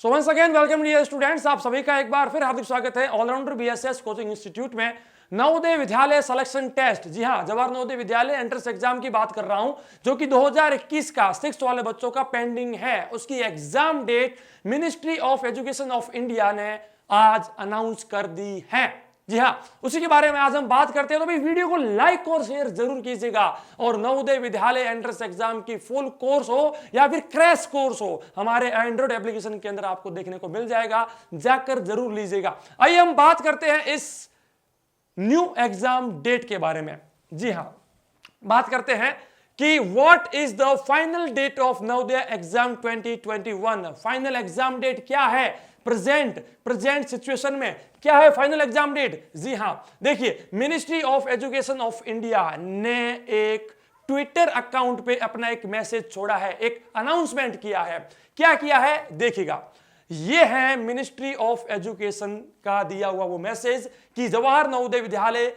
सो once again welcome dear students, आप सभी का एक बार फिर हार्दिक स्वागत है ऑलराउंडर बीएसएस कोचिंग इंस्टीट्यूट में नवोदय विद्यालय सिलेक्शन टेस्ट। जी हां, जवाहर नवोदय विद्यालय एंट्रेंस एग्जाम की बात कर रहा हूं, जो कि 2021 का 6th वाले बच्चों का पेंडिंग है। उसकी exam date ministry of education of India ने आज अनाउंस कर दी है। जी हाँ, उसी के बारे में आज हम बात करते हैं। तो भाई वीडियो को लाइक और शेयर जरूर कीजिएगा, और नवोदय विद्यालय एंट्रेंस एग्जाम की फुल कोर्स हो या फिर क्रैश कोर्स हो, हमारे एंड्रॉइड एप्लीकेशन के अंदर आपको देखने को मिल जाएगा, जाकर जरूर लीजिएगा। आइए हम बात करते हैं इस न्यू एग्जाम डेट के बारे में। जी हाँ, बात करते हैं कि what is the final date of Navodaya exam 2021। Final exam date क्या है प्रेजेंट सिचुएशन में, क्या है फाइनल एग्जाम डेट। जी हां, देखिए ministry of education of India ने एक ट्विटर अकाउंट पे अपना एक मैसेज छोड़ा है, एक अनाउंसमेंट किया है। क्या किया है देखिएगा, ये है मिनिस्ट्री ऑफ एजुकेशन का दिया हुआ वो मैसेज कि Jawahar Navodaya Vidyalaya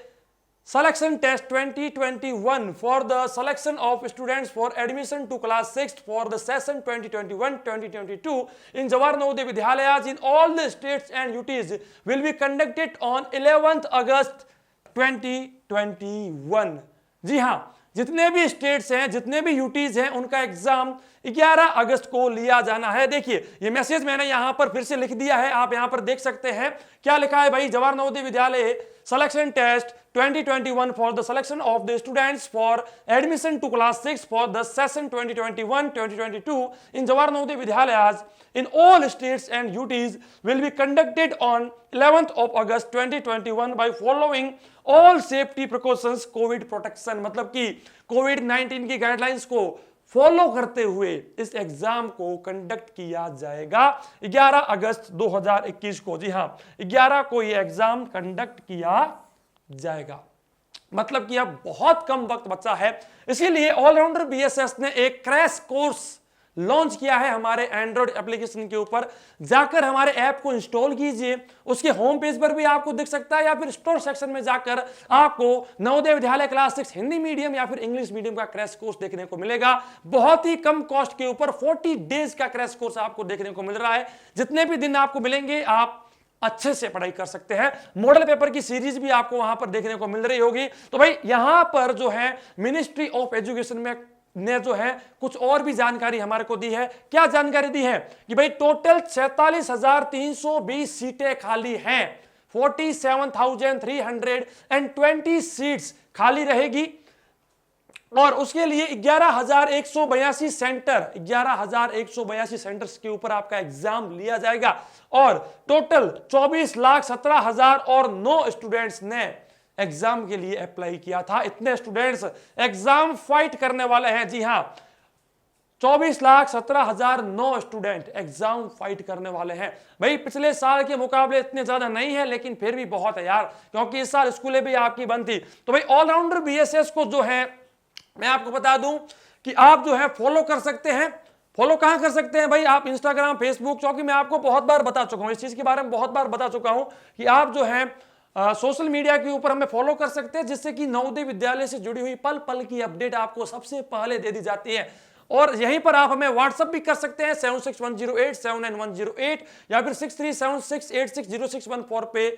Selection Test 2021 for the selection of students for admission to class 6th for the session 2021-2022 in Jawahar Navodaya Vidyalayas in all the states and UTs will be conducted on 11th August 2021। जी हाँ, जितने भी states हैं, जितने भी UTs हैं, उनका exam 11 अगस्त को लिया जाना है। देखिए ये मैसेज मैंने यहां पर फिर से लिख दिया है, आप यहां पर देख सकते हैं क्या लिखा है भाई। Jawahar Navodaya Vidyalaya selection test 2021 for the selection of the students for admission to class 6 for the session 2021-2022 in Jawahar Navodaya Vidyalayas in all states and UTs will be conducted on 11th of August 2021 by following all safety precautions COVID protection। मतलब कि COVID-19 की guidelines को follow करते हुए इस exam को conduct किया जाएगा 11 अगस्त 2021 को। जी हां, 11 को यह एग्जाम कंडक्ट किया जाएगा। मतलब कि अब बहुत कम वक्त बचा है, इसीलिए ऑलराउंडर बीएसएस ने एक क्रैश कोर्स लॉन्च किया है हमारे एंड्रॉइड एप्लीकेशन के ऊपर। जाकर हमारे ऐप को इंस्टॉल कीजिए, उसके होम पेज पर भी आपको दिख सकता है, या फिर स्टोर सेक्शन में जाकर आपको नवोदय विद्यालय क्लास 6 हिंदी मीडियम या फिर इंग्लिश मीडियम का क्रैश कोर्स देखने को मिलेगा। बहुत ही कम कॉस्ट के ऊपर 40 डेज का क्रैश कोर्स आपको देखने को मिल रहा है। जितने भी दिन आपको मिलेंगे आप अच्छे से पढ़ाई कर सकते हैं। मॉडल पेपर की सीरीज भी आपको वहां पर देखने को मिल रही होगी। तो भाई यहां पर जो है मिनिस्ट्री ऑफ एजुकेशन में ने जो है कुछ और भी जानकारी हमारे को दी है। क्या जानकारी दी है कि भाई टोटल 46,320 सीटें खाली हैं, 47,320 सीट्स खाली रहेगी, और उसके लिए 11,182 सेंटर 11,182 सेंटर्स के ऊपर आपका एग्जाम लिया जाएगा। और टोटल 24,17,000 और 9 स्टूडेंट्स ने एग्जाम के लिए अप्लाई किया था। इतने स्टूडेंट्स एग्जाम फाइट करने वाले हैं। जी हां, 24,17,009 स्टूडेंट एग्जाम फाइट करने वाले हैं। भाई पिछले साल के मुकाबले इतने ज्यादा नहीं है, लेकिन फिर भी बहुत है यार, क्योंकि इस साल स्कूलें भी आपकी बंद थी। तो भाई ऑलराउंडर बीएसएस को जो है मैं आपको बता दूं कि आप जो है फॉलो कर सकते हैं। फॉलो कहां कर सकते हैं भाई, आप इंस्टाग्राम, फेसबुक, क्योंकि मैं आपको बहुत बार बता चुका हूं, इस चीज के बारे में बहुत बार बता चुका हूं कि आप जो है सोशल मीडिया के ऊपर हमें फॉलो कर सकते हैं, जिससे कि नवोदय विद्यालय से जुड़ी हुई पल पल की अपडेट आपको सबसे पहले दे दी जाती है। और यहीं पर आप हमें व्हाट्सएप भी कर सकते हैं 7610879108 या फिर 6376860614 पे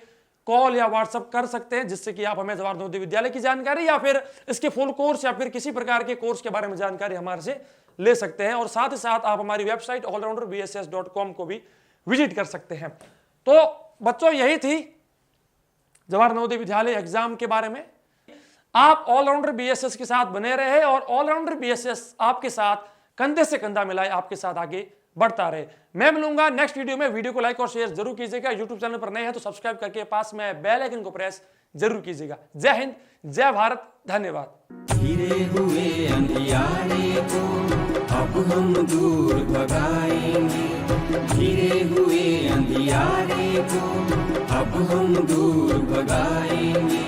कॉल या व्हाट्सएप कर सकते हैं, जिससे कि आप हमें जवाहर नवोदय विद्यालय की जानकारी या फिर इसके फुल कोर्स या फिर किसी प्रकार के कोर्स के बारे में जानकारी हमारे से ले सकते हैं। और साथ ही साथ आप हमारी वेबसाइट allrounderbss.com को भी विजिट कर सकते हैं। तो बच्चों यही थी जवाहर नवोदय विद्यालय एग्जाम के बारे में। आप ऑलराउंडर बीएसएस के साथ बने रहे और ऑलराउंडर बीएसएस आपके साथ कंधे से कंधा मिलाए आपके साथ आगे बढ़ता रहे। मैं मिलूंगा नेक्स्ट वीडियो में। वीडियो को लाइक और शेयर जरूर कीजिएगा। यूट्यूब चैनल पर नए हैं तो सब्सक्राइब करके पास में बेल आइकन को प्रेस जरूर कीजिएगा। जय हिंद, जय भारत, धन्यवाद। घिरे हुए अंधियारे को अब हम दूर भगाएंगे, घिरे हुए अंधियारे को अब हम दूर भगाएंगे,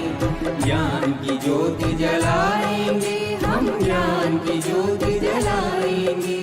ज्ञान की ज्योति जलाएंगे, हम ज्ञान की ज्योति जलाएंगे।